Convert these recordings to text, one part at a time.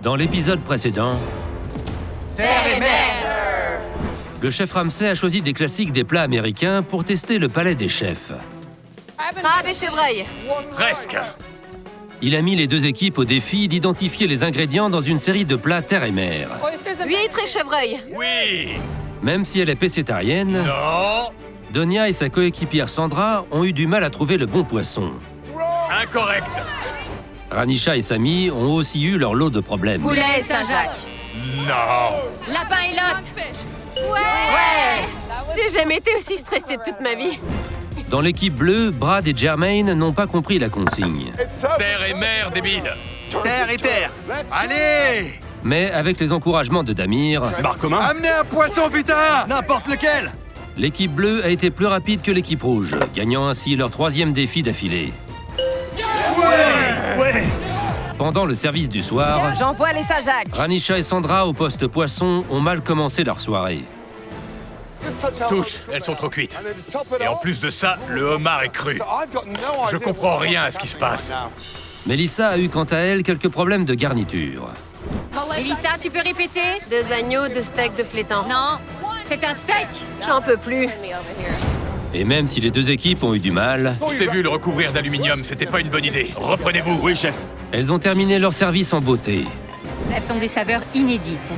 Dans l'épisode précédent, Terre et mer. le chef Ramsay a choisi des classiques des plats américains pour tester le palais des chefs. Crabe et chevreuil. Presque. Il a mis les deux équipes au défi d'identifier les ingrédients dans une série de plats terre et mer. Huîtres et chevreuil. Oui. Même si elle est pécétarienne, Non. Donia et sa coéquipière Sandra ont eu du mal à trouver le bon poisson. Incorrect. Ranisha et Samy ont aussi eu leur lot de problèmes. Poulet et Saint-Jacques. Non. Lapin et Lot. Ouais. J'ai jamais été aussi stressée de toute ma vie. Dans l'équipe bleue, Brad et Jermaine n'ont pas compris la consigne. Terre et mer, débile. Terre et terre. Allez! Mais avec les encouragements de Damir, Bar commun. Amenez un poisson, putain! N'importe lequel! l'équipe bleue a été plus rapide que l'équipe rouge, gagnant ainsi leur 3e défi d'affilée. Ouais! Pendant le service du soir, J'envoie les Saint-Jacques. Ranisha et Sandra au poste poisson ont mal commencé leur soirée. Touche, elles sont trop cuites. Et en plus de ça, le homard est cru. Je comprends rien à ce qui se passe. Mélissa a eu quant à elle quelques problèmes de garniture. Elissa, tu peux répéter? 2 agneaux, 2 steaks de flétan. Non, c'est un steak. J'en peux plus. Et même si les deux équipes ont eu du mal, Je t'ai vu le recouvrir d'aluminium, c'était pas une bonne idée. Reprenez-vous. Oui, chef. elles ont terminé leur service en beauté. Elles sont des saveurs inédites.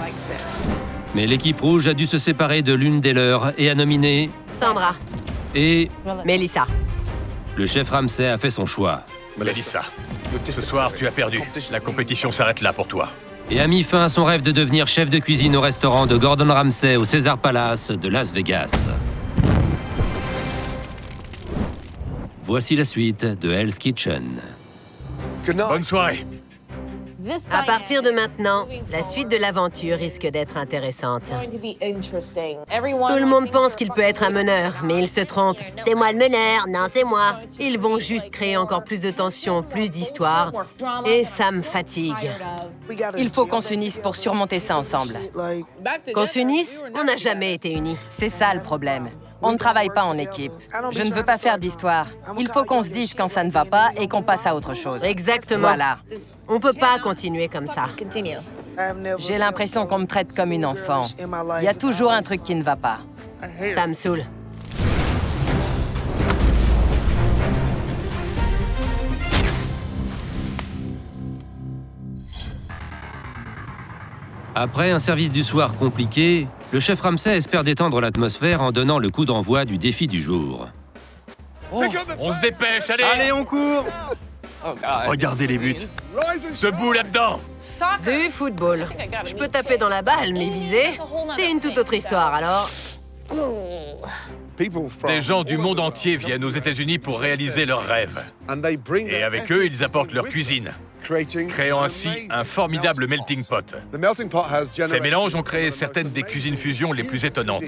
Mais l'équipe rouge a dû se séparer de l'une des leurs et a nominé... Sandra. Et Mélissa. le chef Ramsay a fait son choix. Mélissa, ce soir, tu as perdu. La compétition s'arrête là pour toi. Et a mis fin à son rêve de devenir chef de cuisine au restaurant de Gordon Ramsay au Caesar Palace de Las Vegas. Voici la suite de Hell's Kitchen. Bonne soirée. À partir de maintenant, la suite de l'aventure risque d'être intéressante. Tout le monde pense qu'il peut être un meneur, mais il se trompe. C'est moi le meneur, non, c'est moi. Ils vont juste créer encore plus de tension, plus d'histoire, et ça me fatigue. Il faut qu'on s'unisse pour surmonter ça ensemble. Qu'on s'unisse, on n'a jamais été unis. C'est ça le problème. On ne travaille pas en équipe. Je ne veux pas faire d'histoire. Il faut qu'on se dise quand ça ne va pas et qu'on passe à autre chose. Exactement. Voilà. On peut pas continuer comme ça. J'ai l'impression qu'on me traite comme une enfant. Il y a toujours un truc qui ne va pas. Ça me saoule. Après un service du soir compliqué, le chef Ramsay espère détendre l'atmosphère en donnant le coup d'envoi du défi du jour. On se dépêche, allez. Allez, on court! Regardez les buts. Debout là-dedans. Du football. Je peux taper dans la balle, mais viser, c'est une toute autre histoire, alors... Des gens du monde entier viennent aux États-Unis pour réaliser leurs rêves. Et avec eux, ils apportent leur cuisine, créant ainsi un formidable melting pot. Ces mélanges ont créé certaines des cuisines fusion les plus étonnantes.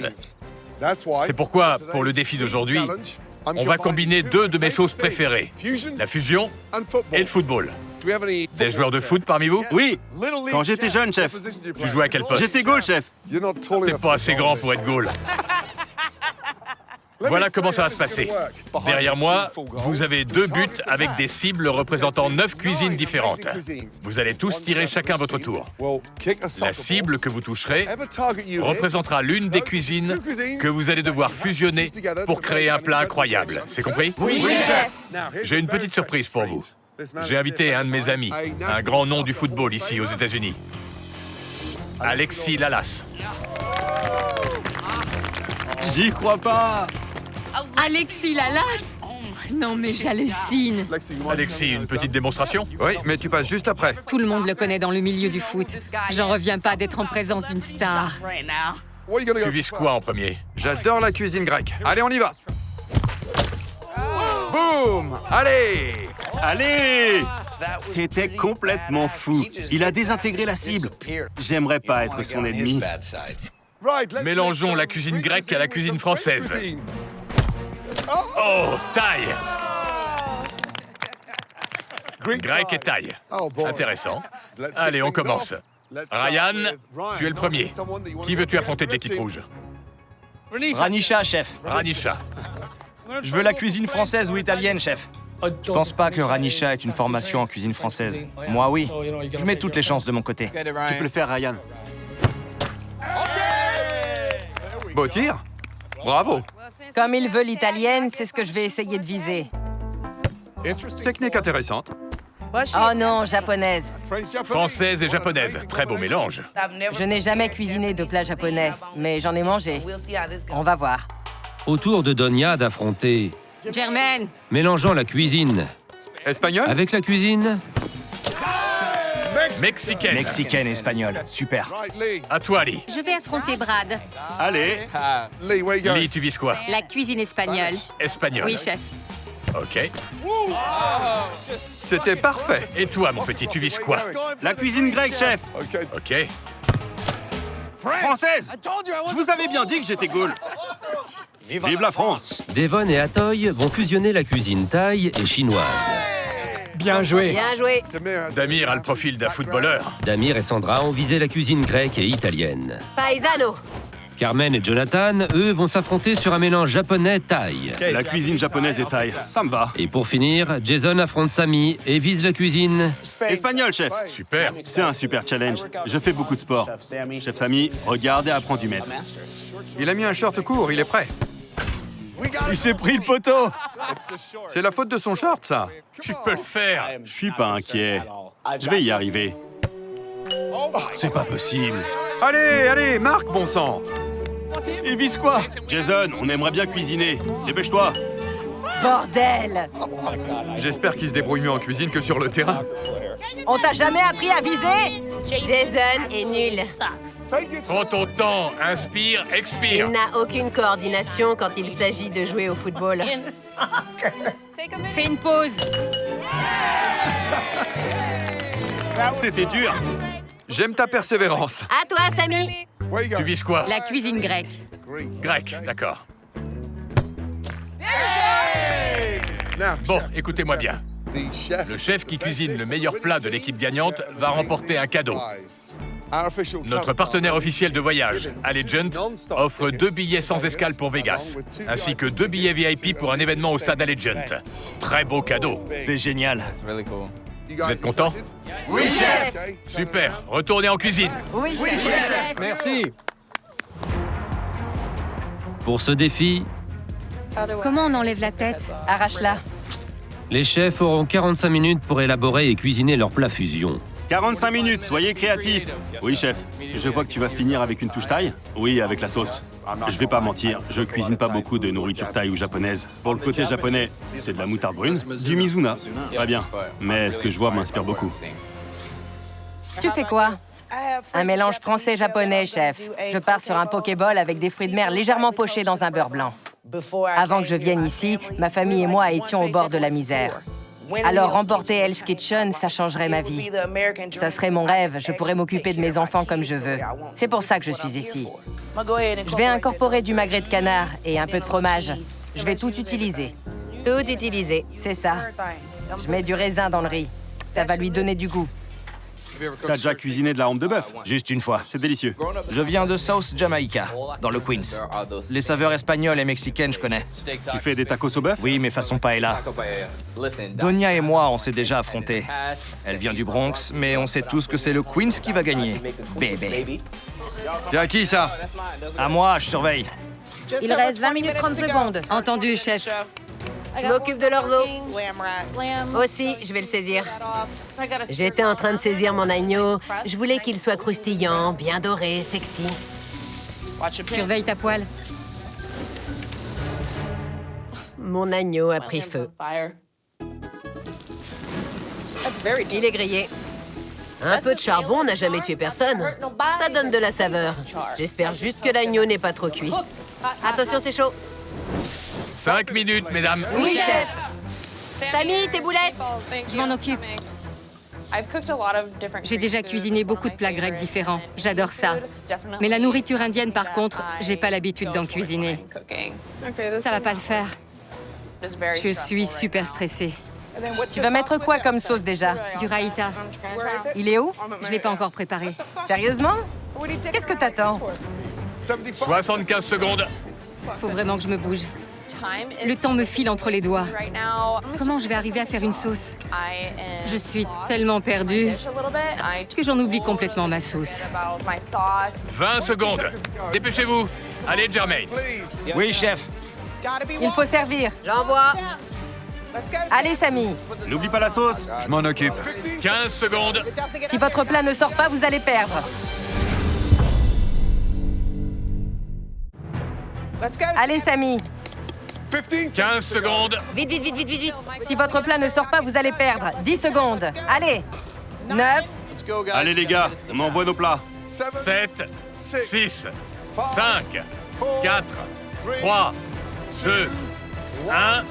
C'est pourquoi, pour le défi d'aujourd'hui, on va combiner 2 de mes choses préférées, la fusion et le football. Des joueurs de foot parmi vous? Oui! Quand j'étais jeune, chef. Tu jouais à quel poste? J'étais goal, chef. T'es pas assez grand pour être goal. Voilà comment ça va se passer. Derrière moi, vous avez 2 buts avec des cibles représentant 9 cuisines différentes. Vous allez tous tirer chacun votre tour. La cible que vous toucherez représentera l'une des cuisines que vous allez devoir fusionner pour créer un plat incroyable. C'est compris? Oui, chef. J'ai une petite surprise pour vous. J'ai invité un de mes amis, un grand nom du football ici aux États-Unis. Alexis Lalas. J'y crois pas! Alexis Lalas? Non mais j'hallucine. Alexis, une petite démonstration? Oui, mais tu passes juste après. Tout le monde le connaît dans le milieu du foot. J'en reviens pas d'être en présence d'une star. Tu vises quoi en premier? J'adore la cuisine grecque. Allez, on y va. Boum! Allez! Allez! C'était complètement fou. Il a désintégré la cible. J'aimerais pas être son ennemi. Mélangeons la cuisine grecque à la cuisine française. Oh, taille! Grec et taille. Intéressant. Allez, on commence. Ryan, tu es le premier. Qui veux-tu affronter de l'équipe rouge? Ranisha, chef. Ranisha. Je veux la cuisine française ou italienne, chef. Je pense pas que Ranisha ait une formation en cuisine française. Moi, oui. Je mets toutes les chances de mon côté. Tu peux le faire, Ryan. Beau tir. Bravo. Comme il veut l'italienne, c'est ce que je vais essayer de viser. Technique intéressante. Oh non, japonaise. Française et japonaise. Très beau mélange. Je n'ai jamais cuisiné de plat japonais, mais j'en ai mangé. On va voir. Au tour de Donia d'affronter, Germaine, mélangeant la cuisine Espagnol. avec la cuisine. Mexicaine. Mexicaine et espagnole. Super. À toi, Lee. je vais affronter Brad. Allez. Lee, tu vises quoi? La cuisine espagnole. Espagnol. Oui, chef. Ok. C'était parfait. Et toi, mon petit, tu vises quoi? La cuisine grecque, chef. Ok. Française. Je vous avais bien dit que j'étais Gaule. Vive la France. Devon et Atoy vont fusionner la cuisine thaï et chinoise. Bien joué. Bien joué. Damir a le profil d'un footballeur. Damir et Sandra ont visé la cuisine grecque et italienne. Paisano. Carmen et Jonathan, eux, vont s'affronter sur un mélange japonais-thaï. La cuisine japonaise est thaï. Ça me va. Et pour finir, Jason affronte Samy et vise la cuisine. Espagnol, chef. Super. C'est un super challenge. Je fais beaucoup de sport. Chef Samy, regarde et apprends du maître. Il a mis un short court, il est prêt. Il s'est pris le poteau. C'est la faute de son short, ça. Tu peux le faire. Je suis pas inquiet. Je vais y arriver. C'est pas possible. Allez, allez, Marc, bon sang. Il vise quoi? Jason, on aimerait bien cuisiner. Dépêche-toi. Bordel! J'espère qu'il se débrouille mieux en cuisine que sur le terrain. On t'a jamais appris à viser? Jason est nul. Prends ton temps. Inspire, Il expire. n'a aucune coordination quand il s'agit de jouer au football. Fais une pause. C'était dur. J'aime ta persévérance. À toi, Samy. Tu vises quoi? La cuisine grecque. Grec, d'accord. Bon, écoutez-moi bien. Le chef qui cuisine le meilleur plat de l'équipe gagnante va remporter un cadeau. Notre partenaire officiel de voyage, Allegiant, offre 2 billets sans escale pour Vegas, ainsi que 2 billets VIP pour un événement au stade Allegiant. Très beau cadeau. C'est génial. Vous êtes content? Oui, chef. Super. Retournez en cuisine. Oui, chef. Merci. Pour ce défi, Comment on enlève la tête? Arrache-la. les chefs auront 45 minutes pour élaborer et cuisiner leur plat fusion. 45 minutes, soyez créatifs. Oui, chef. Je vois que tu vas finir avec une touche thaï. Oui, avec la sauce. Je vais pas mentir, je cuisine pas beaucoup de nourriture thaï ou japonaise. Pour le côté japonais, c'est de la moutarde brune, du mizuna. Très bien. Mais ce que je vois m'inspire beaucoup. Tu fais quoi? Un mélange français-japonais, chef. Je pars sur un pokéball avec des fruits de mer légèrement pochés dans un beurre blanc. Avant que je vienne ici, ma famille et moi étions au bord de la misère. Alors remporter Hell's Kitchen, ça changerait ma vie. Ça serait mon rêve, je pourrais m'occuper de mes enfants comme je veux. C'est pour ça que je suis ici. Je vais incorporer du magret de canard et un peu de fromage. Je vais tout utiliser. Tout utilisé. C'est ça. Je mets du raisin dans le riz. Ça va lui donner du goût. T'as déjà cuisiné de la hampe de bœuf? Juste une fois. C'est délicieux. Je viens de South Jamaica, dans le Queens. Les saveurs espagnoles et mexicaines, je connais. Tu fais des tacos au bœuf? Oui, mais façon paella. Donia et moi, on s'est déjà affrontés. Elle vient du Bronx, mais on sait tous que c'est le Queens qui va gagner. Bébé. C'est à qui, ça? À moi, je surveille. Il reste 20 minutes 30 secondes. Entendu, chef. Je m'occupe de leurs os. Aussi, je vais le saisir. J'étais en train de saisir mon agneau. Je voulais qu'il soit croustillant, bien doré, sexy. Surveille ta poêle. Mon agneau a pris feu. Il est grillé. Un peu de charbon n'a jamais tué personne. Ça donne de la saveur. J'espère juste que l'agneau n'est pas trop cuit. Attention, c'est chaud. 5 minutes, mesdames. Oui, chef. Samy, tes boulettes. Je m'en occupe. J'ai déjà cuisiné beaucoup de plats grecs différents. J'adore ça. Mais la nourriture indienne, par contre, j'ai pas l'habitude d'en cuisiner. Ça va pas le faire. Je suis super stressée. Tu vas mettre quoi comme sauce déjà? Du raïta. Il est où? Je l'ai pas encore préparé. Sérieusement? Qu'est-ce que t'attends? 75 secondes. Faut vraiment que je me bouge. Le temps me file entre les doigts. Comment je vais arriver à faire une sauce? Je suis tellement perdue que j'en oublie complètement ma sauce. 20 secondes. Dépêchez-vous. Allez, Jermaine. Oui, chef. Il faut servir. J'envoie. Allez, Samy. N'oublie pas la sauce. Je m'en occupe. 15 secondes. Si votre plat ne sort pas, vous allez perdre. Allez, Samy. 15 secondes. Vite, vite, vite, vite, vite, vite. Si votre plat ne sort pas, vous allez perdre. 10 secondes. Allez. 9. Allez les gars, on m'envoie nos plats. 7, 6, 5, 4, 3, 2, 1.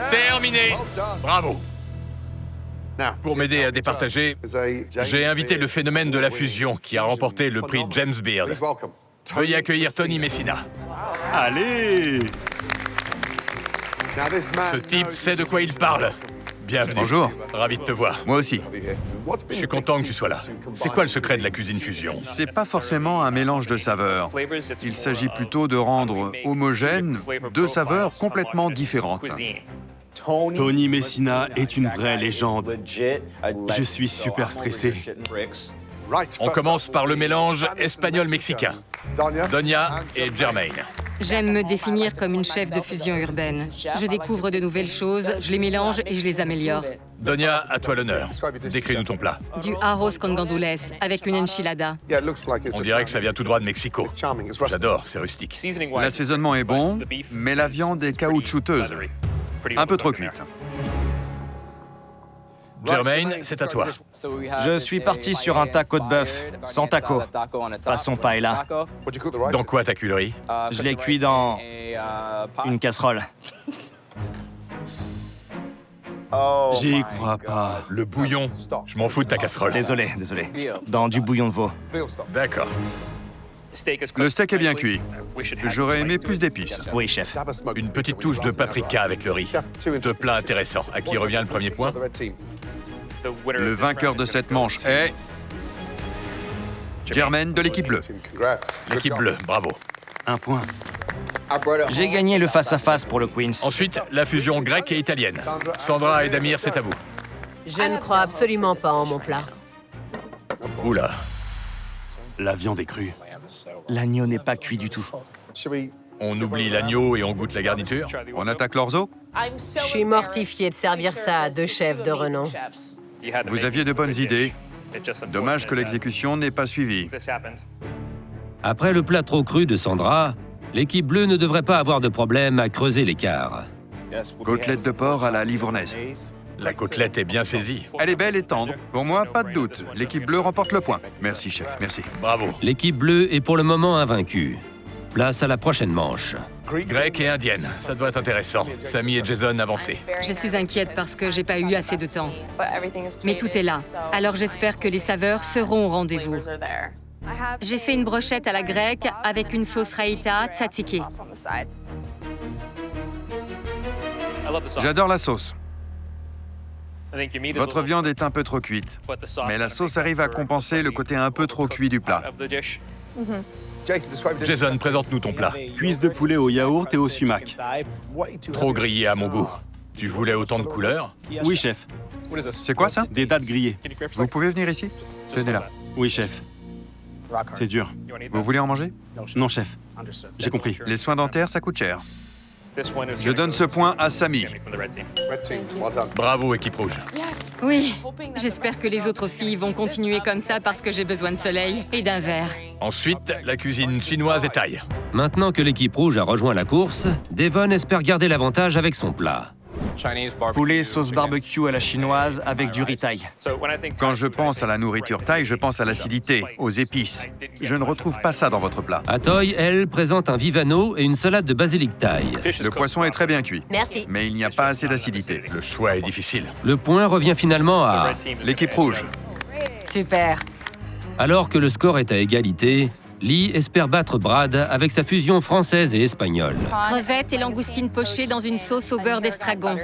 Terminé. Bravo. Pour m'aider à départager, j'ai invité le phénomène de la fusion qui a remporté le prix James Beard. Veuillez accueillir Tony Messina. Allez! Ce type sait de quoi il parle. Bienvenue. Bonjour. Ravi de te voir. Moi aussi. Je suis content que tu sois là. C'est quoi le secret de la cuisine fusion? C'est pas forcément un mélange de saveurs. Il s'agit plutôt de rendre homogènes deux saveurs complètement différentes. Tony Messina est une vraie légende. Je suis super stressé. On commence par le mélange espagnol-mexicain. Donia et Jermaine. J'aime me définir comme une chef de fusion urbaine. Je découvre de nouvelles choses, je les mélange et je les améliore. Donia, à toi l'honneur. Décris-nous ton plat. Du arroz con gandules avec une enchilada. On dirait que ça vient tout droit de Mexico. J'adore, c'est rustique. L'assaisonnement est bon, mais la viande est caoutchouteuse. Un peu trop cuite. Jermaine, c'est à toi. Je suis parti sur un taco de bœuf, sans taco. Façon paella. Dans quoi ta culerie? Je l'ai cuit dans une casserole. J'y crois pas. Le bouillon. Je m'en fous de ta casserole. Désolé. Dans du bouillon de veau. D'accord. Le steak est bien cuit. J'aurais aimé plus d'épices. Oui, chef. Une petite touche de paprika avec le riz. Deux plats intéressants. À qui revient le premier point? Le vainqueur de cette manche est... Jermaine de l'équipe bleue. L'équipe bleue, bravo. Un point. J'ai gagné le face-à-face pour le Queens. Ensuite, la fusion grecque et italienne. Sandra et Damir, c'est à vous. Je ne crois absolument pas en mon plat. Oula. La viande est crue. L'agneau n'est pas cuit du tout. On oublie l'agneau et on goûte la garniture? On attaque l'orzo? Je suis mortifiée de servir ça à deux chefs de renom. Vous aviez de bonnes idées. Dommage que l'exécution n'ait pas suivi. Après le plat trop cru de Sandra, l'équipe bleue ne devrait pas avoir de problème à creuser l'écart. Côtelette de porc à la livournaise. La côtelette est bien saisie. Elle est belle et tendre. Pour moi, pas de doute. L'équipe bleue remporte le point. Merci, chef. Merci. Bravo. L'équipe bleue est pour le moment invaincue. Place à la prochaine manche. Grecque et indienne, ça doit être intéressant. Sammy et Jason avancés. Je suis inquiète parce que j'ai pas eu assez de temps. Mais tout est là. Alors j'espère que les saveurs seront au rendez-vous. J'ai fait une brochette à la grecque avec une sauce raïta tzatziki. J'adore la sauce. Votre viande est un peu trop cuite, mais la sauce arrive à compenser le côté un peu trop cuit du plat. Jason, présente-nous ton plat. Cuisse de poulet au yaourt et au sumac. Trop grillé à mon goût. Tu voulais autant de couleurs? Oui, chef. C'est quoi ça? Des dattes grillées. Vous pouvez venir ici? Tenez-la. Oui, chef. C'est dur. Vous voulez en manger? Non, chef. J'ai compris. Les soins dentaires, ça coûte cher. Je donne ce point à Samy. Bravo, équipe rouge. Oui, j'espère que les autres filles vont continuer comme ça parce que j'ai besoin de soleil et d'un verre. Ensuite, la cuisine chinoise et thaï. Maintenant que l'équipe rouge a rejoint la course, Devon espère garder l'avantage avec son plat. Poulet sauce barbecue à la chinoise avec du riz thaï. Quand je pense à la nourriture thaï, je pense à l'acidité, aux épices. Je ne retrouve pas ça dans votre plat. Atoy, elle, présente un vivano et une salade de basilic thaï. Le poisson est très bien cuit. Merci. Mais il n'y a pas assez d'acidité. Le choix est difficile. Le point revient finalement à... L'équipe rouge. Super. Alors que le score est à égalité, Lee espère battre Brad avec sa fusion française et espagnole. Crevettes et langoustines pochées dans une sauce au beurre d'estragon.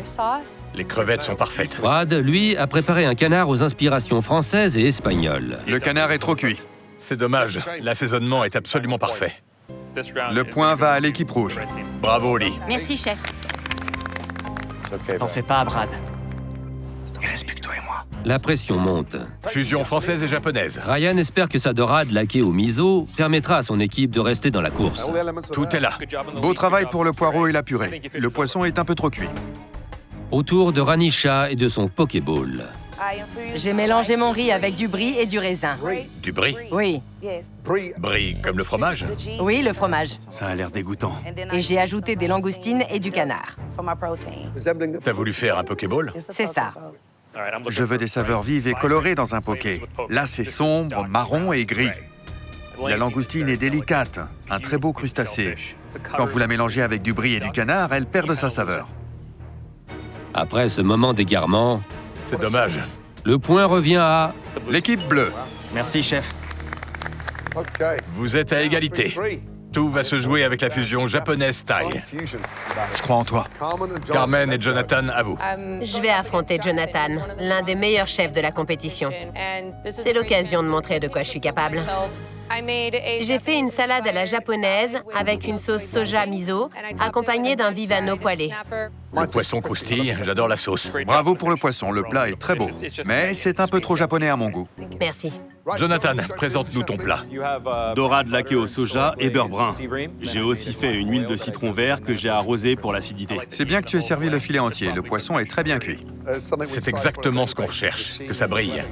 Les crevettes sont parfaites. Brad, lui, a préparé un canard aux inspirations françaises et espagnoles. Le canard est trop cuit. C'est dommage, l'assaisonnement est absolument parfait. Le point va à l'équipe rouge. Bravo, Lee. Merci, chef. T'en fais pas, Brad. Il reste plus que toi et moi. La pression monte. Fusion française et japonaise. Ryan espère que sa dorade laquée au miso permettra à son équipe de rester dans la course. Tout est là. Beau travail pour le poireau et la purée. Le poisson est un peu trop cuit. Autour de Ranisha et de son Pokéball. J'ai mélangé mon riz avec du brie et du raisin. Du brie. Oui, Brie comme le fromage. oui, le fromage. Ça a l'air dégoûtant. Et j'ai ajouté des langoustines et du canard. T'as voulu faire un Pokéball? C'est ça. Je veux des saveurs vives et colorées dans un poké. Là, c'est sombre, marron et gris. La langoustine est délicate, un très beau crustacé. Quand vous la mélangez avec du brie et du canard, elle perd de sa saveur. Après ce moment d'égarement, C'est dommage. le point revient à... L'équipe bleue. Merci, chef. Vous êtes à égalité. Tout va se jouer avec la fusion japonaise-thaï. Je crois en toi. Carmen et Jonathan, à vous. Je vais affronter Jonathan, l'un des meilleurs chefs de la compétition. C'est l'occasion de montrer de quoi je suis capable. J'ai fait une salade à la japonaise avec une sauce soja miso, accompagnée d'un vivano poêlé. Le poisson croustille, j'adore la sauce. Bravo pour le poisson, le plat est très beau. Mais c'est un peu trop japonais à mon goût. Merci. Jonathan, présente-nous ton plat. Dorade laquée au soja et beurre brun. J'ai aussi fait une huile de citron vert que j'ai arrosée pour l'acidité. C'est bien que tu aies servi le filet entier. Le poisson est très bien cuit. C'est exactement ce qu'on recherche, que ça brille.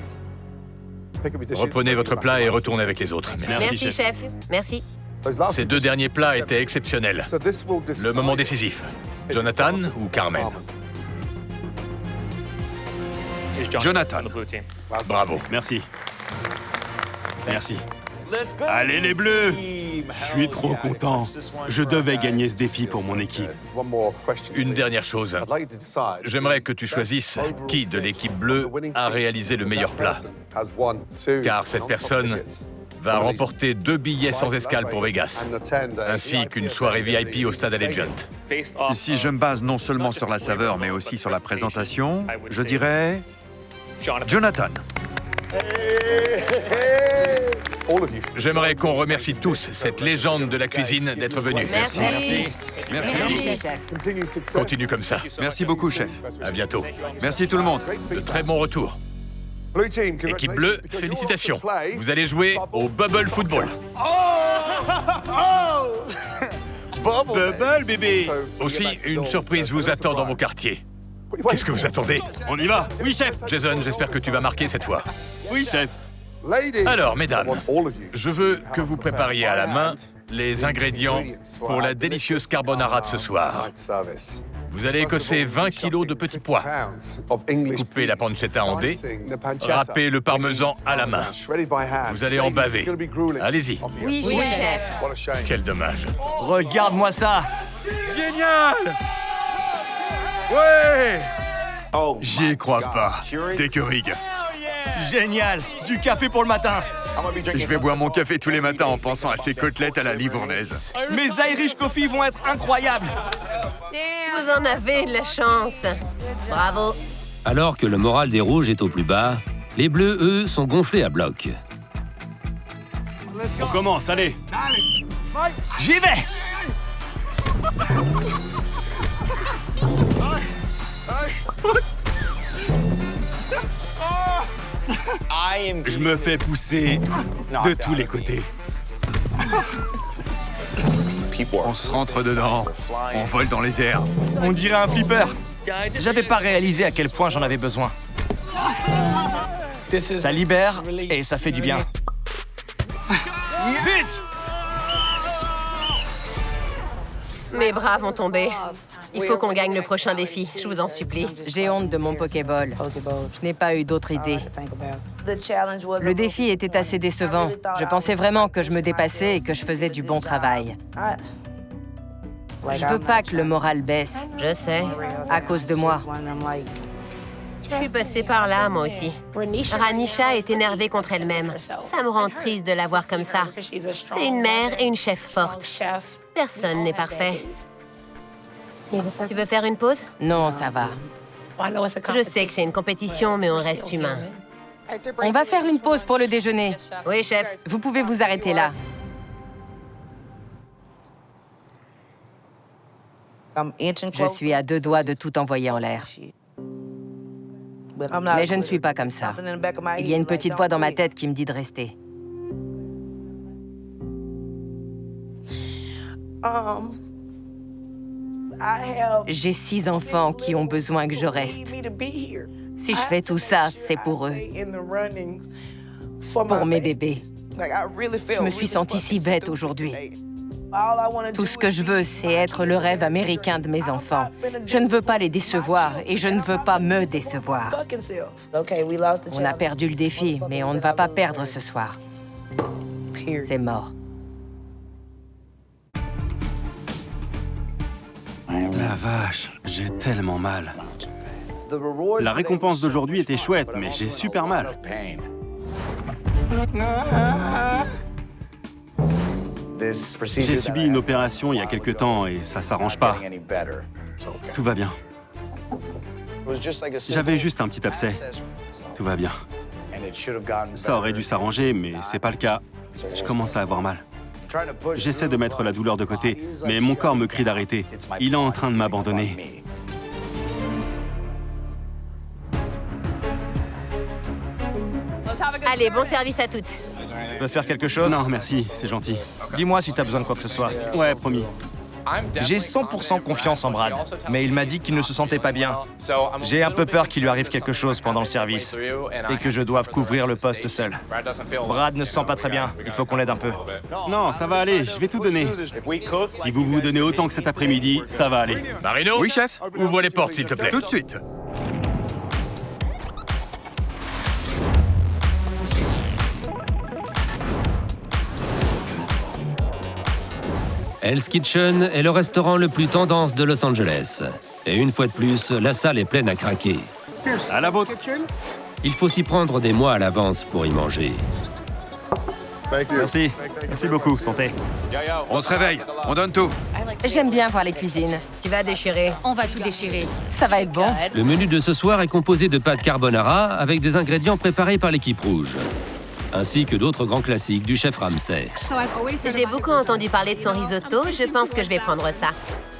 Reprenez votre plat et retournez avec les autres. Merci, chef. Merci. Ces deux derniers plats étaient exceptionnels. Le moment décisif. Jonathan ou Carmen? Jonathan. Bravo. Merci. Merci. Allez les Bleus! Je suis trop content. Je devais gagner ce défi pour mon équipe. Une dernière chose. J'aimerais que tu choisisses qui de l'équipe bleue a réalisé le meilleur plat. Car cette personne va remporter 2 billets sans escale pour Vegas, ainsi qu'une soirée VIP au Stade Allegiant. Si je me base non seulement sur la saveur, mais aussi sur la présentation, je dirais... Jonathan. J'aimerais qu'on remercie tous cette légende de la cuisine d'être venu. Merci. Merci. chef. Continue comme ça. Merci beaucoup, chef. À bientôt. Merci tout le monde. De très bons retours. Équipe bleue, félicitations. Vous allez jouer au Bubble Football. Bubble, bébé! Aussi, une surprise vous attend dans vos quartiers. Qu'est-ce que vous attendez? On y va? Oui, chef! Jason, j'espère que tu vas marquer cette fois. Oui, chef! Alors, mesdames, je veux que vous prépariez à la main les ingrédients pour la délicieuse carbonara de ce soir. Vous allez écosser 20 kilos de petits pois, couper la pancetta en dés, râper le parmesan à la main. Vous allez en baver. Allez-y. Oui, chef. Quel dommage. Regarde-moi ça. Génial! Ouais! J'y crois pas. T'es que rig. Génial. Du café pour le matin. Je vais boire mon café tous les matins en pensant à ces côtelettes à la livournaise. Mes Irish Coffee vont être incroyables. Vous en avez de la chance. Bravo. Alors que le moral des rouges est au plus bas, les bleus, eux, sont gonflés à bloc. On commence, allez! J'y vais. Je me fais pousser de tous les côtés. On se rentre dedans. On vole dans les airs. On dirait un flipper. J'avais pas réalisé à quel point j'en avais besoin. Ça libère et ça fait du bien. Vite! Mes bras vont tomber. Il faut qu'on gagne le prochain défi, je vous en supplie. J'ai honte de mon Pokéball. Je n'ai pas eu d'autre idée. Le défi était assez décevant. Je pensais vraiment que je me dépassais et que je faisais du bon travail. Je veux pas que le moral baisse, Je sais. à cause de moi. Je suis passée par là, moi aussi. Ranisha est énervée contre elle-même. Ça me rend triste de la voir comme ça. C'est une mère et une chef forte. Personne n'est parfait. Tu veux faire une pause? Non, ça va. Je sais que c'est une compétition, mais on reste humain. On va faire une pause pour le déjeuner. Oui, chef. Vous pouvez vous arrêter là. Je suis à 2 doigts de tout envoyer en l'air. Mais je ne suis pas comme ça. Il y a une petite voix dans ma tête qui me dit de rester. J'ai 6 enfants qui ont besoin que je reste. Si je fais tout ça, c'est pour eux. Pour mes bébés. Je me suis sentie si bête aujourd'hui. Tout ce que je veux, c'est être le rêve américain de mes enfants. Je ne veux pas les décevoir et je ne veux pas me décevoir. On a perdu le défi, mais on ne va pas perdre ce soir. C'est mort. La vache, j'ai tellement mal. La récompense d'aujourd'hui était chouette, mais j'ai super mal. J'ai subi une opération il y a quelque temps et ça s'arrange pas. Tout va bien. J'avais juste un petit abcès. Tout va bien. Ça aurait dû s'arranger, mais c'est pas le cas. Je commence à avoir mal. J'essaie de mettre la douleur de côté, mais mon corps me crie d'arrêter. Il est en train de m'abandonner. Allez, bon service à toutes. Je peux faire quelque chose? Non, merci, c'est gentil. Dis-moi si t'as besoin de quoi que ce soit. Ouais, promis. J'ai 100% confiance en Brad, mais il m'a dit qu'il ne se sentait pas bien. J'ai un peu peur qu'il lui arrive quelque chose pendant le service et que je doive couvrir le poste seul. Brad ne se sent pas très bien, il faut qu'on l'aide un peu. Non, ça va aller, je vais tout donner. Si vous vous donnez autant que cet après-midi, ça va aller. Marino? Oui, chef. Ouvre les portes, s'il te plaît. Tout de suite. Hell's Kitchen est le restaurant le plus tendance de Los Angeles. Et une fois de plus, la salle est pleine à craquer. À la vôtre. Il faut s'y prendre des mois à l'avance pour y manger. Merci. Merci beaucoup, santé. On se réveille. On donne tout. J'aime bien voir les cuisines. Tu vas déchirer. On va tout déchirer. Ça va être bon. Le menu de ce soir est composé de pâtes carbonara avec des ingrédients préparés par l'équipe rouge, ainsi que d'autres grands classiques du chef Ramsay. J'ai beaucoup entendu parler de son risotto. Je pense que je vais prendre ça.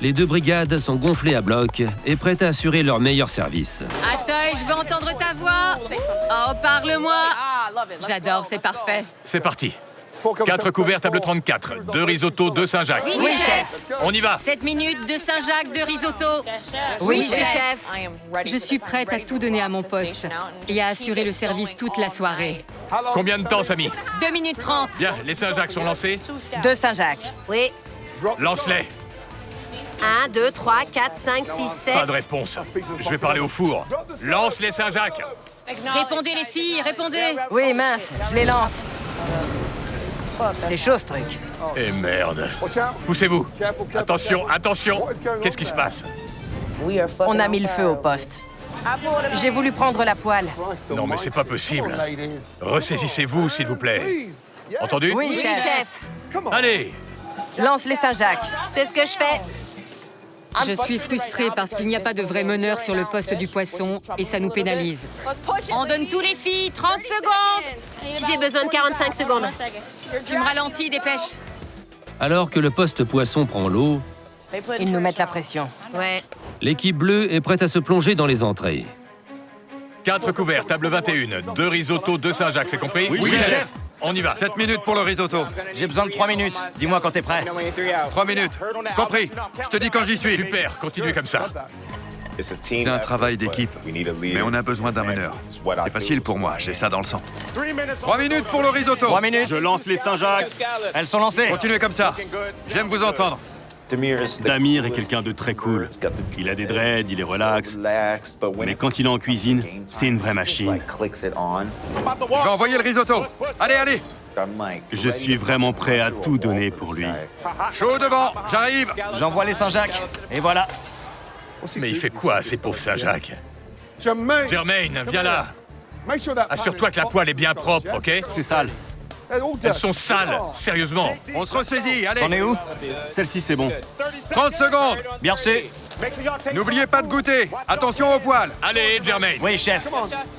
Les 2 brigades sont gonflées à bloc et prêtes à assurer leur meilleur service. Attends, je veux entendre ta voix. Oh, parle-moi. J'adore, c'est parfait. C'est parti. 4 couverts, table 34. 2 risottos, 2 Saint-Jacques. Oui, chef. On y va. 7 minutes, 2 Saint-Jacques, 2 risotto. Oui, chef. Je suis prête à tout donner à mon poste et à assurer le service toute la soirée. Combien de temps, Samy? 2 minutes 30. Bien, les Saint-Jacques sont lancés. 2 Saint-Jacques. Oui. Lance-les. 1, 2, 3, 4, 5, 6, 7. Pas de réponse. Je vais parler au four. Lance les Saint-Jacques. Répondez les filles, répondez. Oui, mince, je les lance. C'est chaud, ce truc. Et merde. Poussez-vous. Attention, attention. Qu'est-ce qui se passe? On a mis le feu au poste. J'ai voulu prendre la poêle. Non, mais c'est pas possible. Ressaisissez-vous, s'il vous plaît. Entendu? Oui, Oui, chef. chef. Allez. Lance les Saint-Jacques. C'est ce que je fais. Je suis frustrée parce qu'il n'y a pas de vrai meneur sur le poste du poisson et ça nous pénalise. On donne tous les filles, 30 secondes. J'ai besoin de 45 secondes. Tu me ralentis, dépêche. Alors que le poste poisson prend l'eau, Ils nous mettent la pression. Ouais. l'équipe bleue est prête à se plonger dans les entrées. 4 couverts, table 21. 2 risottos, 2 Saint-Jacques, c'est compris? Oui, chef. On y va. 7 minutes pour le risotto. J'ai besoin de 3 minutes. Dis-moi quand t'es prêt. 3 minutes. Compris. Je te dis quand j'y suis. Super, continuez comme ça. C'est un travail d'équipe, mais on a besoin d'un meneur. C'est facile pour moi, j'ai ça dans le sang. 3 minutes pour le risotto. 3 minutes. Je lance les Saint-Jacques. Elles sont lancées. Continuez comme ça. J'aime vous entendre. Damir est quelqu'un de très cool. Il a des dreads, il est relax. Mais quand il est en cuisine, c'est une vraie machine. Je vais envoyer le risotto. Allez, allez. Je suis vraiment prêt à tout donner pour lui. Chaud devant, j'arrive. J'envoie les Saint-Jacques. Et voilà. Mais il fait quoi, ces pauvres Saint-Jacques? Germaine, viens là. Assure-toi que la poêle est bien propre, OK? C'est sale. Elles sont sales, sérieusement. On se ressaisit, allez. T'en es où? Celle-ci, c'est bon. 30 secondes. Bien reçu. N'oubliez pas de goûter. Attention aux poils. Allez, Germaine, Oui, chef.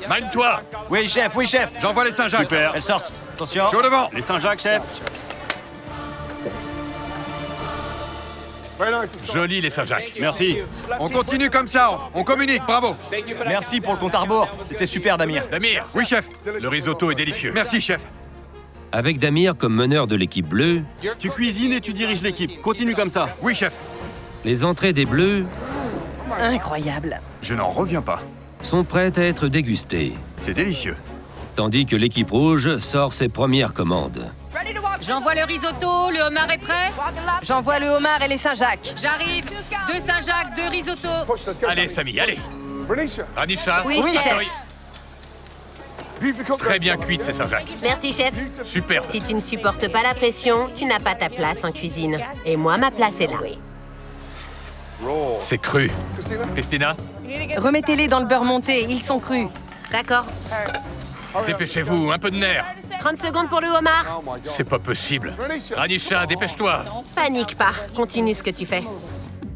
mine-toi. Oui, chef. Oui, chef. J'envoie les Saint-Jacques. Super. Elles sortent. Attention. Chaud devant. Les Saint-Jacques, chef. Joli les Saint-Jacques. Merci. On continue comme ça, on communique, bravo. Merci pour le compte à rebours. C'était super, Damir. Damir, Oui, chef. le risotto est délicieux. Merci, chef. Avec Damir comme meneur de l'équipe bleue, Tu cuisines et tu diriges l'équipe. Continue comme ça. Oui, chef. les entrées des bleus Incroyable. Je n'en reviens pas. sont prêtes à être dégustées, C'est délicieux. tandis que l'équipe rouge sort ses premières commandes. J'envoie le risotto, le homard est prêt. J'envoie le homard et les Saint-Jacques. J'arrive. 2 Saint-Jacques, 2 risotto. Allez, Samy, allez. Anisha, Oui, chef. Atoy. Très bien cuite, ces Saint-Jacques. Merci, chef. Super. Si tu ne supportes pas la pression, tu n'as pas ta place en cuisine. Et moi, ma place est là. C'est cru. Christina, Remettez-les dans le beurre monté, ils sont crus. D'accord. dépêchez-vous, un peu de nerf. 30 secondes pour le homard. C'est pas possible. Anisha, dépêche-toi. Panique pas. Continue ce que tu fais.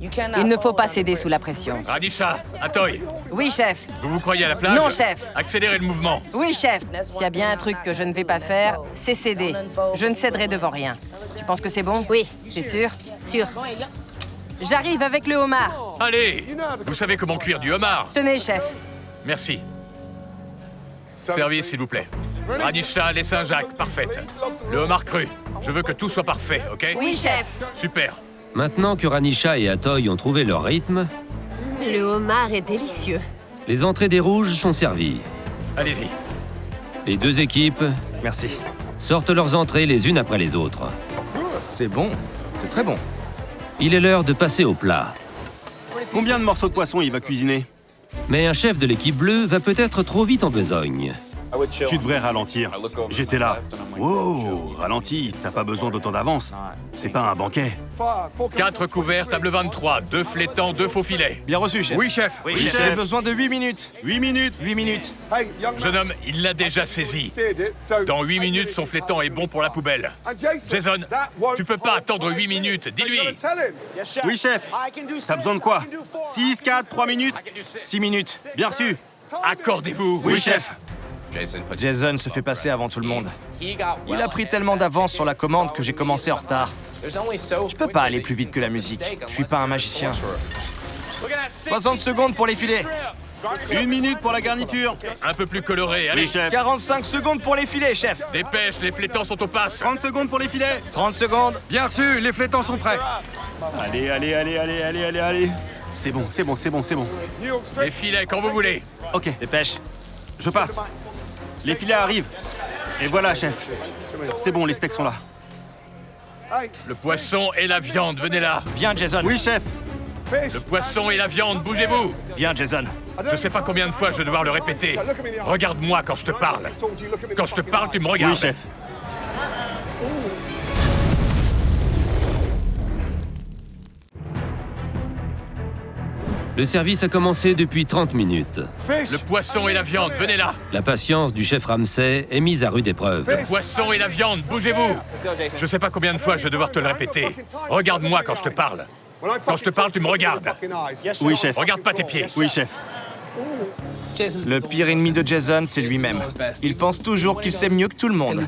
Il ne faut pas céder sous la pression. Anisha, Atoy, Oui, chef. vous vous croyez à la plage? Non, chef. Accélérez le mouvement. Oui, chef. S'il y a bien un truc que je ne vais pas faire, c'est céder. Je ne céderai devant rien. Tu penses que c'est bon? Oui. C'est sûr? Sûr. J'arrive avec le homard. Allez, vous savez comment cuire du homard. Tenez, chef. Merci. Service, s'il vous plaît. Anisha, les Saint-Jacques, parfaite. Le homard cru. Je veux que tout soit parfait, ok? Oui, chef. Super. Maintenant que Ranisha et Atoy ont trouvé leur rythme, Le homard est délicieux. les entrées des rouges sont servies. Allez-y. Les deux équipes Merci. sortent leurs entrées les unes après les autres. C'est bon. C'est très bon. Il est l'heure de passer au plat. Combien de morceaux de poisson il va cuisiner? Mais un chef de l'équipe bleue va peut-être trop vite en besogne. Tu devrais ralentir. J'étais là. Wow, ralentis, t'as pas besoin d'autant d'avance. C'est pas un banquet. 4 couverts, table 23, 2 flétans, 2 faux filets. Bien reçu, chef. Oui, chef. Oui, Oui, chef. chef. J'ai besoin de 8 minutes. 8 minutes. 8 minutes. Jeune homme, il l'a déjà saisi. Dans 8 minutes, son flétan est bon pour la poubelle. Jason, tu peux pas attendre 8 minutes, dis-lui. Oui, chef. T'as besoin de quoi? 6, 4, 3 minutes? 6 minutes. Bien reçu. Accordez-vous. Oui, chef. Jason se fait passer avant tout le monde. Il a pris tellement d'avance sur la commande que j'ai commencé en retard. Je peux pas aller plus vite que la musique. Je suis pas un magicien. 60 secondes pour les filets. 1 minute pour la garniture. Un peu plus coloré, allez. Oui, chef. 45 secondes pour les filets, chef. Dépêche, les flétans sont au pass. 30 secondes pour les filets. 30 secondes. Bien reçu, les flétans sont prêts. Allez, allez, allez, allez, allez, allez, allez. C'est bon, c'est bon, c'est bon, c'est bon. Les filets, quand vous voulez. Ok, Dépêche. je passe. Les filets arrivent. Et voilà, chef. C'est bon, les steaks sont là. Le poisson et la viande, venez là. Viens, Jason. Oui, chef. Le poisson et la viande, bougez-vous. Viens, Jason. Je sais pas combien de fois je vais devoir le répéter. Regarde-moi quand je te parle. Quand je te parle, tu me regardes. Oui, chef. Le service a commencé depuis 30 minutes. Le poisson et la viande, venez là. La patience du chef Ramsay est mise à rude épreuve. Le poisson et la viande, bougez-vous. Je sais pas combien de fois je vais devoir te le répéter. Regarde-moi quand je te parle. Quand je te parle, tu me regardes. Oui, chef. Regarde pas tes pieds. Oui, chef. Le pire ennemi de Jason, c'est lui-même. Il pense toujours qu'il sait mieux que tout le monde.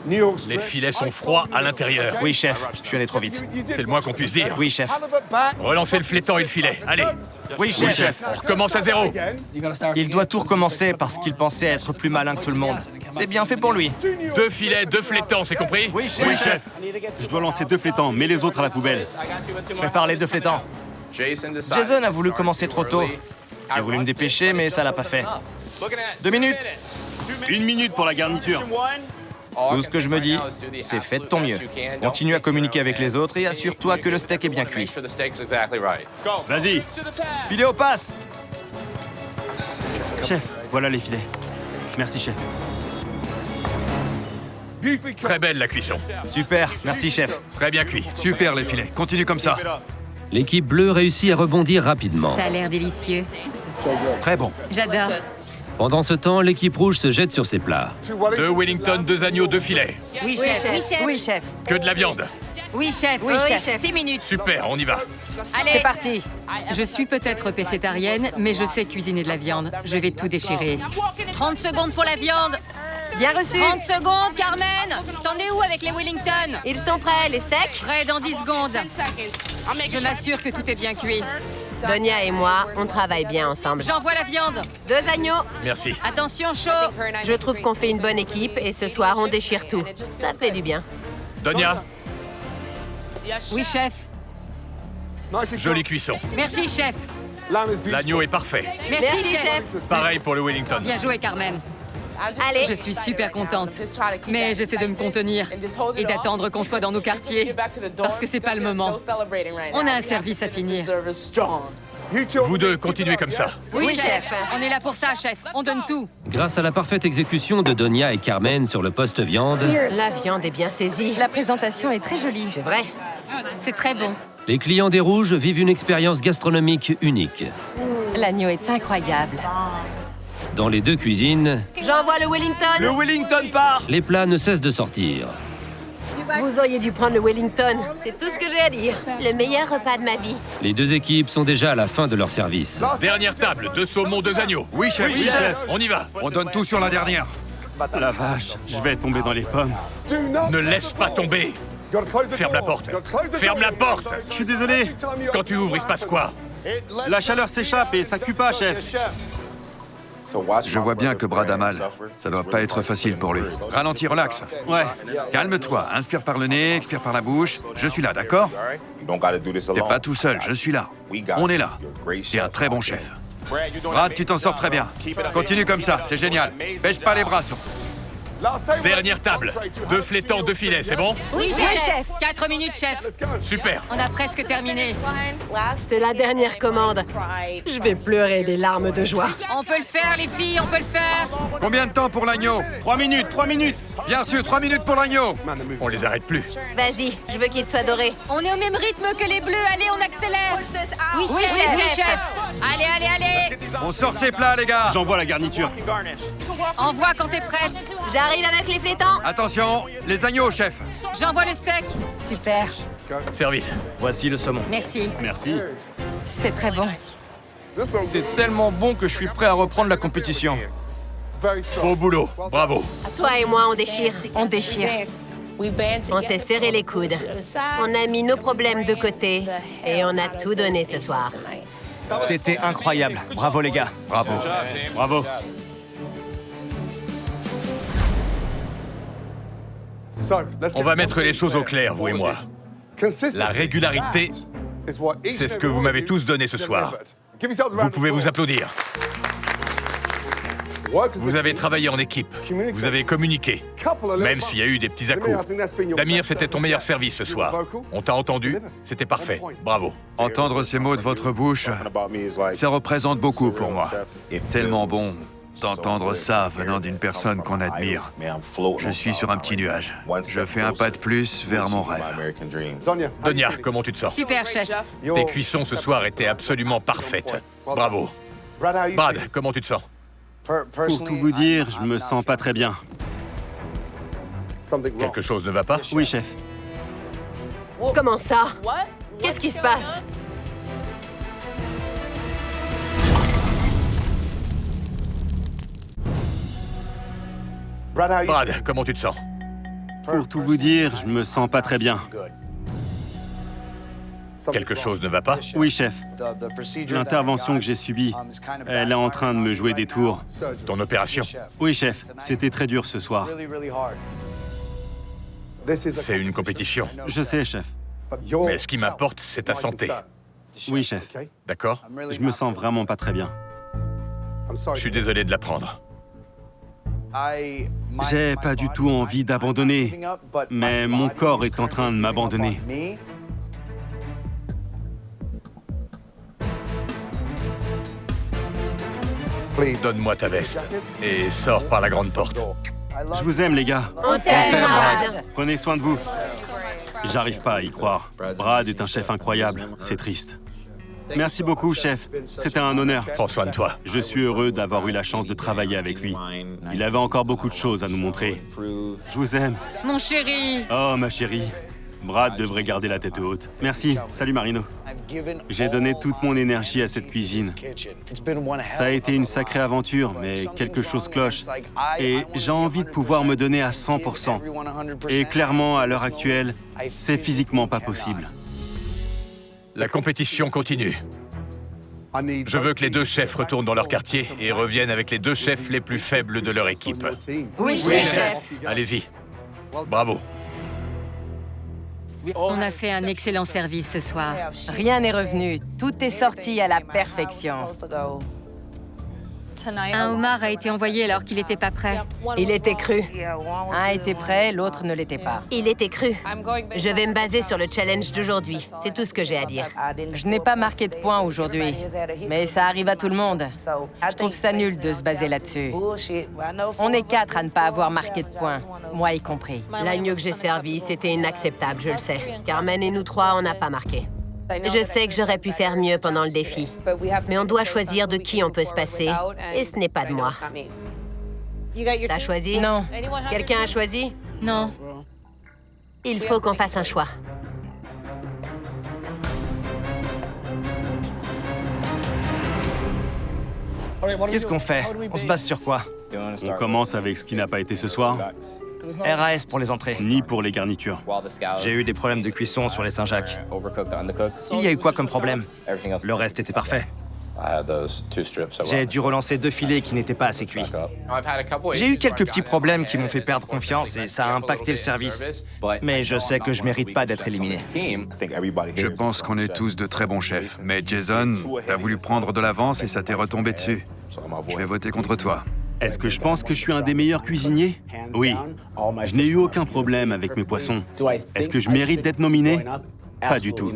Les filets sont froids à l'intérieur. Oui, chef. Je suis allé trop vite. C'est le moins qu'on puisse dire. Oui, chef. Relancez le flétan et le filet. Allez. Oui, chef. Oui, chef. On recommence à zéro. Il doit tout recommencer parce qu'il pensait être plus malin que tout le monde. C'est bien fait pour lui. 2 filets, 2 flétans, c'est compris? Oui, chef. Oui, chef. Je dois lancer 2 flétans, mets les autres à la poubelle. Prépare les 2 flétans. Jason a voulu commencer trop tôt. J'ai voulu me dépêcher, mais ça l'a pas fait. 2 minutes. 1 minute pour la garniture. Tout ce que je me dis, c'est fais de ton mieux. Continue à communiquer avec les autres et assure-toi que le steak est bien cuit. Vas-y. Filet au passe. Chef, voilà les filets. Merci, chef. Très belle la cuisson. Super, merci, chef. Très bien cuit. Super, les filets. Continue comme ça. L'équipe bleue réussit à rebondir rapidement. Ça a l'air délicieux. Très bon. J'adore. Pendant ce temps, l'équipe rouge se jette sur ses plats. 2 Wellington, 2 agneaux, 2 filets. Oui, chef. Oui, chef. Oui, chef. Que de la viande. Oui, chef. Oui, chef. 6 minutes. Super, on y va. Allez. C'est parti. Je suis peut-être pécétarienne, mais je sais cuisiner de la viande. Je vais tout déchirer. 30 secondes pour la viande. Bien reçu. 30 secondes, Carmen. T'en es où avec les Wellington? Ils sont prêts, les steaks? Prêt dans 10 secondes. Je m'assure que tout est bien cuit. Donia et moi, on travaille bien ensemble. J'envoie la viande. 2 agneaux. Merci. Attention, chaud. Je trouve qu'on fait une bonne équipe et ce soir, on déchire tout. Ça fait du bien. Donia, Oui, chef. jolie cuisson. Merci, chef. L'agneau est parfait. Merci, chef. Pareil pour le Wellington. Bien joué, Carmen. Allez. Je suis super contente. Mais j'essaie de me contenir et d'attendre qu'on soit dans nos quartiers. Parce que c'est pas le moment. On a un service à finir. Vous deux, continuez comme ça. Oui, chef. On est là pour ça, chef. On donne tout. Grâce à la parfaite exécution de Donia et Carmen sur le poste viande, La viande est bien saisie. La présentation est très jolie. C'est vrai. C'est très bon. les clients des Rouges vivent une expérience gastronomique unique. L'agneau est incroyable. Dans les deux cuisines, J'envoie le Wellington. Le Wellington part! les plats ne cessent de sortir. Vous auriez dû prendre le Wellington. C'est tout ce que j'ai à dire. Le meilleur repas de ma vie. Les deux équipes sont déjà à la fin de leur service. Dernière table, 2 saumons, 2 agneaux. Oui, chef. Oui, chef. On y va. On donne tout sur la dernière. La vache, je vais tomber dans les pommes. Ne laisse pas tomber. Ferme la porte. Ferme la porte. Je suis désolé. Quand tu ouvres, il se passe quoi? La chaleur s'échappe et ça cuit pas, chef. Je vois bien que Brad a mal. Ça doit pas être facile pour lui. Ralentis, relax. Ouais. Calme-toi. Inspire par le nez, expire par la bouche. Je suis là, d'accord? T'es pas tout seul, je suis là. On est là. T'es un très bon chef. Brad, tu t'en sors très bien. Continue comme ça, c'est génial. Baisse pas les bras surtout. Dernière table. 2 flétans, 2 filets, c'est bon? Oui, chef. 4 minutes, chef. Super. On a presque terminé. C'est la dernière commande. Je vais pleurer des larmes de joie. On peut le faire, les filles, on peut le faire. Combien de temps pour l'agneau? 3 minutes, 3 minutes. Bien sûr, 3 minutes pour l'agneau. On les arrête plus. Vas-y, je veux qu'il soit doré. On est au même rythme que les bleus. Allez, on accélère. Oui, chef. chef. Oui, chef. Allez, allez, allez. On sort ses plats, les gars. J'envoie la garniture. Envoie quand t'es prête. J'arrive avec les flétans. Attention, les agneaux, chef. J'envoie le steak. Super. Service. Voici le saumon. Merci. Merci. C'est très bon. C'est tellement bon que je suis prêt à reprendre la compétition. Beau boulot. Bravo. Toi et moi, on déchire. On déchire. On s'est serré les coudes. On a mis nos problèmes de côté et on a tout donné ce soir. C'était incroyable. Bravo, les gars. Bravo. Bravo. On va mettre les choses au clair, vous et moi. La régularité, c'est ce que vous m'avez tous donné ce soir. Vous pouvez vous applaudir. Vous avez travaillé en équipe. Vous avez communiqué. Même s'il y a eu des petits à-coups. Damir, c'était ton meilleur service ce soir. On t'a entendu. C'était parfait. Bravo. Entendre ces mots de votre bouche, ça représente beaucoup pour moi. Tellement bon d'entendre ça venant d'une personne qu'on admire. Je suis sur un petit nuage. Je fais un pas de plus vers mon rêve. Donia, comment tu te sens? Super, chef. Tes cuissons ce soir étaient absolument parfaites. Bravo. Brad, comment tu te sens? Pour tout vous dire, je me sens pas très bien. Quelque chose ne va pas? Oui, chef. Comment ça? Qu'est-ce qui se passe? Brad, comment tu te sens? Pour tout vous dire, je me sens pas très bien. Quelque chose ne va pas? Oui, chef. L'intervention que j'ai subie, elle est en train de me jouer des tours. Ton opération? Oui, chef. C'était très dur ce soir. C'est une compétition. Je sais, chef. Mais ce qui m'importe, c'est ta santé. Oui, chef. D'accord? Je me sens vraiment pas très bien. Je suis désolé de l'apprendre. J'ai pas du tout envie d'abandonner, mais mon corps est en train de m'abandonner. Donne-moi ta veste et sors par la grande porte. Je vous aime, les gars. On t'aime, Brad. Prenez soin de vous. J'arrive pas à y croire. Brad est un chef incroyable. C'est triste. Merci beaucoup, chef. C'était un honneur. Prends soin de toi. Je suis heureux d'avoir eu la chance de travailler avec lui. Il avait encore beaucoup de choses à nous montrer. Je vous aime. Mon chéri. Oh, ma chérie. Brad devrait garder la tête haute. Merci. Salut Marino. J'ai donné toute mon énergie à cette cuisine. Ça a été une sacrée aventure, mais quelque chose cloche. Et j'ai envie de pouvoir me donner à 100%. Et clairement, à l'heure actuelle, c'est physiquement pas possible. La compétition continue. Je veux que les 2 chefs retournent dans leur quartier et reviennent avec les 2 chefs les plus faibles de leur équipe. Oui, chef. Allez-y. Bravo. On a fait un excellent service ce soir. Rien n'est revenu. Tout est sorti à la perfection. Un homard a été envoyé alors qu'il n'était pas prêt. Il était cru. Un était prêt, l'autre ne l'était pas. Il était cru. Je vais me baser sur le challenge d'aujourd'hui. C'est tout ce que j'ai à dire. Je n'ai pas marqué de points aujourd'hui, mais ça arrive à tout le monde. Je trouve ça nul de se baser là-dessus. On est 4 à ne pas avoir marqué de points, moi y compris. L'agneau que j'ai servi, c'était inacceptable, je le sais. Carmen et nous 3, on n'a pas marqué. Je sais que j'aurais pu faire mieux pendant le défi, mais on doit choisir de qui on peut se passer, et ce n'est pas de moi. T'as choisi? Non. Quelqu'un a choisi? Non. Il faut qu'on fasse un choix. Qu'est-ce qu'on fait? On se base sur quoi? On commence avec ce qui n'a pas été ce soir, RAS pour les entrées. ni pour les garnitures. J'ai eu des problèmes de cuisson sur les Saint-Jacques. Il y a eu quoi comme problème? Le reste était parfait. J'ai dû relancer 2 filets qui n'étaient pas assez cuits. J'ai eu quelques petits problèmes qui m'ont fait perdre confiance et ça a impacté le service. Mais je sais que je mérite pas d'être éliminé. Je pense qu'on est tous de très bons chefs. Mais Jason, t'as voulu prendre de l'avance et ça t'est retombé dessus. Je vais voter contre toi. Est-ce que je pense que je suis un des meilleurs cuisiniers? Oui. Je n'ai eu aucun problème avec mes poissons. Est-ce que je mérite d'être nominé? Pas du tout.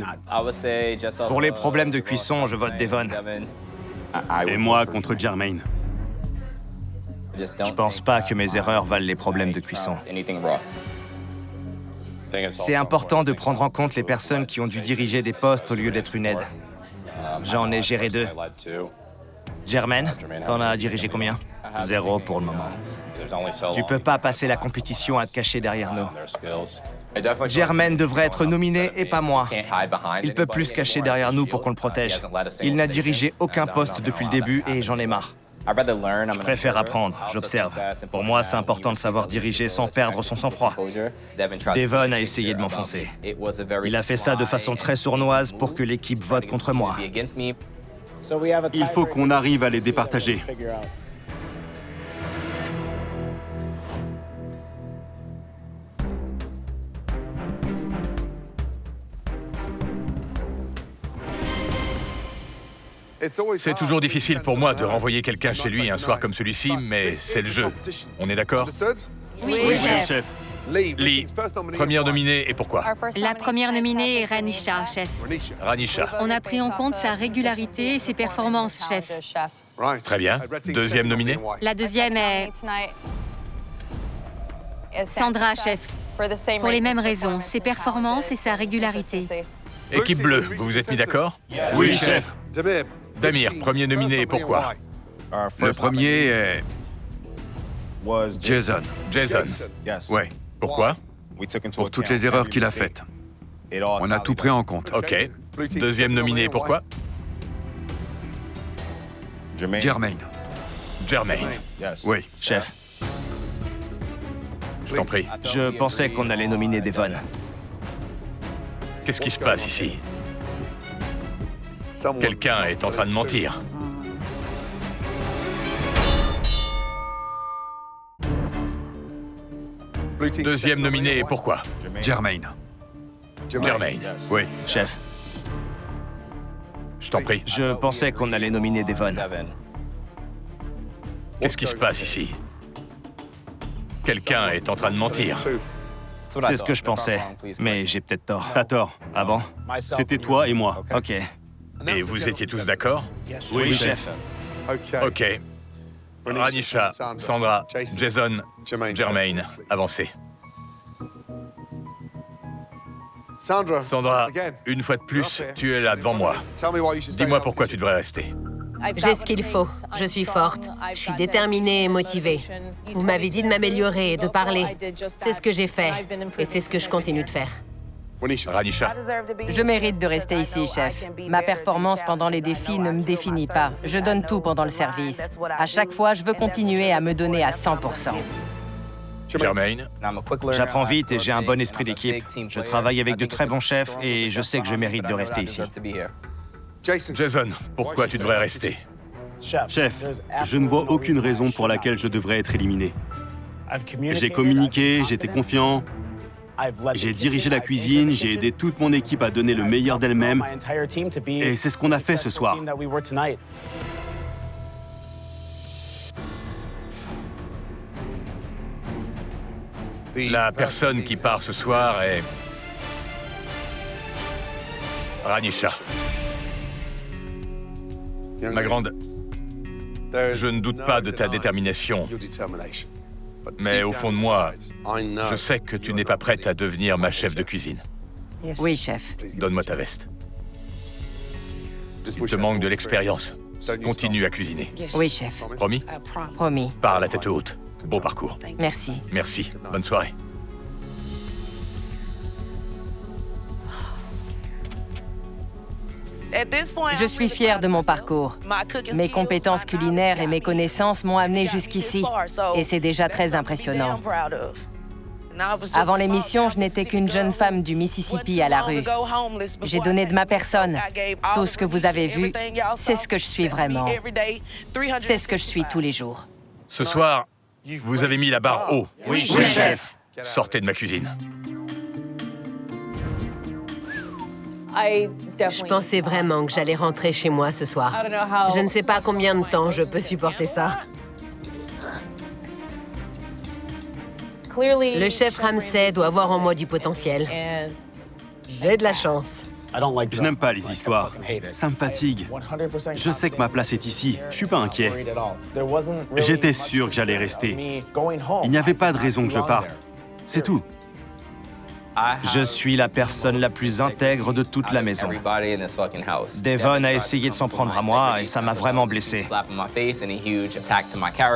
Pour les problèmes de cuisson, je vote Devon. Et moi contre Jermaine. Je pense pas que mes erreurs valent les problèmes de cuisson. C'est important de prendre en compte les personnes qui ont dû diriger des postes au lieu d'être une aide. J'en ai géré 2. Jermaine, t'en as dirigé combien? 0 pour le moment. Tu peux pas passer la compétition à te cacher derrière nous. Jermaine devrait être nominé et pas moi. Il peut plus se cacher derrière nous pour qu'on le protège. Il n'a dirigé aucun poste depuis le début et j'en ai marre. Je préfère apprendre, j'observe. Pour moi, c'est important de savoir diriger sans perdre son sang-froid. Devon a essayé de m'enfoncer. Il a fait ça de façon très sournoise pour que l'équipe vote contre moi. Il faut qu'on arrive à les départager. C'est toujours difficile pour moi de renvoyer quelqu'un chez lui un soir comme celui-ci, mais c'est le jeu. On est d'accord? Oui, Oui, chef. chef. Lee, première nominée et pourquoi? La première nominée est Ranisha, chef. Ranisha. On a pris en compte sa régularité et ses performances, chef. Très bien. Deuxième nominée? La deuxième est Sandra, chef. Pour les mêmes raisons, ses performances et sa régularité. Équipe bleue, vous vous êtes mis d'accord? Oui, chef. Damir, premier nominé et pourquoi? Le premier est Jason. Jason. Ouais, Pourquoi? pour toutes les erreurs qu'il a faites. On a tout pris en compte. Ok. Deuxième nominé et pourquoi? Jermaine. Jermaine. Oui. Chef, Je t'en prie. je pensais qu'on allait nominer Devon. Qu'est-ce qui se passe ici? Quelqu'un est en train de mentir. Deuxième nominé et pourquoi? Jermaine. Jermaine. Oui. Chef, Je t'en prie. je pensais qu'on allait nominer Devon. Qu'est-ce qui se passe ici? Quelqu'un est en train de mentir. C'est ce que je pensais, mais j'ai peut-être tort. T'as tort. Ah bon? C'était toi et moi. Ok. Et vous étiez tous d'accord? Oui, chef. Ok. Ranisha, Sandra, Jason, Jermaine, avancez. Sandra, une fois de plus, tu es là devant moi. Dis-moi pourquoi tu devrais rester. J'ai ce qu'il faut. Je suis forte. Je suis déterminée et motivée. Vous m'avez dit de m'améliorer et de parler. C'est ce que j'ai fait. Et c'est ce que je continue de faire. Ranisha. Je mérite de rester ici, chef. Ma performance pendant les défis ne me définit pas. Je donne tout pendant le service. À chaque fois, je veux continuer à me donner à 100%. Jermaine. J'apprends vite et j'ai un bon esprit d'équipe. Je travaille avec de très bons chefs et je sais que je mérite de rester ici. Jason, pourquoi tu devrais rester? Chef, je ne vois aucune raison pour laquelle je devrais être éliminé. J'ai communiqué, j'étais confiant, j'ai dirigé la cuisine, j'ai aidé toute mon équipe à donner le meilleur d'elle-même, et c'est ce qu'on a fait ce soir. La personne qui part ce soir est... Ranisha. Ma grande, je ne doute pas de ta détermination. Mais au fond de moi, je sais que tu n'es pas prête à devenir ma chef de cuisine. Oui, chef. Donne-moi ta veste. Il te manque de l'expérience. Continue à cuisiner. Oui, chef. Promis? Promis. Pars la tête haute. Bon parcours. Merci. Merci. Bonne soirée. Je suis fière de mon parcours. Mes compétences culinaires et mes connaissances m'ont amenée jusqu'ici, et c'est déjà très impressionnant. Avant l'émission, je n'étais qu'une jeune femme du Mississippi à la rue. J'ai donné de ma personne. Tout ce que vous avez vu, c'est ce que je suis vraiment. C'est ce que je suis tous les jours. Ce soir, vous avez mis la barre haut. Oui, chef. Sortez de ma cuisine. Je pensais vraiment que j'allais rentrer chez moi ce soir. Je ne sais pas combien de temps je peux supporter ça. Le chef Ramsay doit voir en moi du potentiel. J'ai de la chance. Je n'aime pas les histoires. Ça me fatigue. Je sais que ma place est ici. Je suis pas inquiet. J'étais sûr que j'allais rester. Il n'y avait pas de raison que je parte. C'est tout. Je suis la personne la plus intègre de toute la maison. Devon a essayé de s'en prendre à moi et ça m'a vraiment blessé.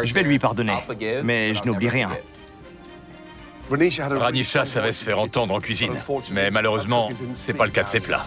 Je vais lui pardonner, mais je n'oublie rien. Ranisha savait se faire entendre en cuisine, mais malheureusement, c'est pas le cas de ses plats.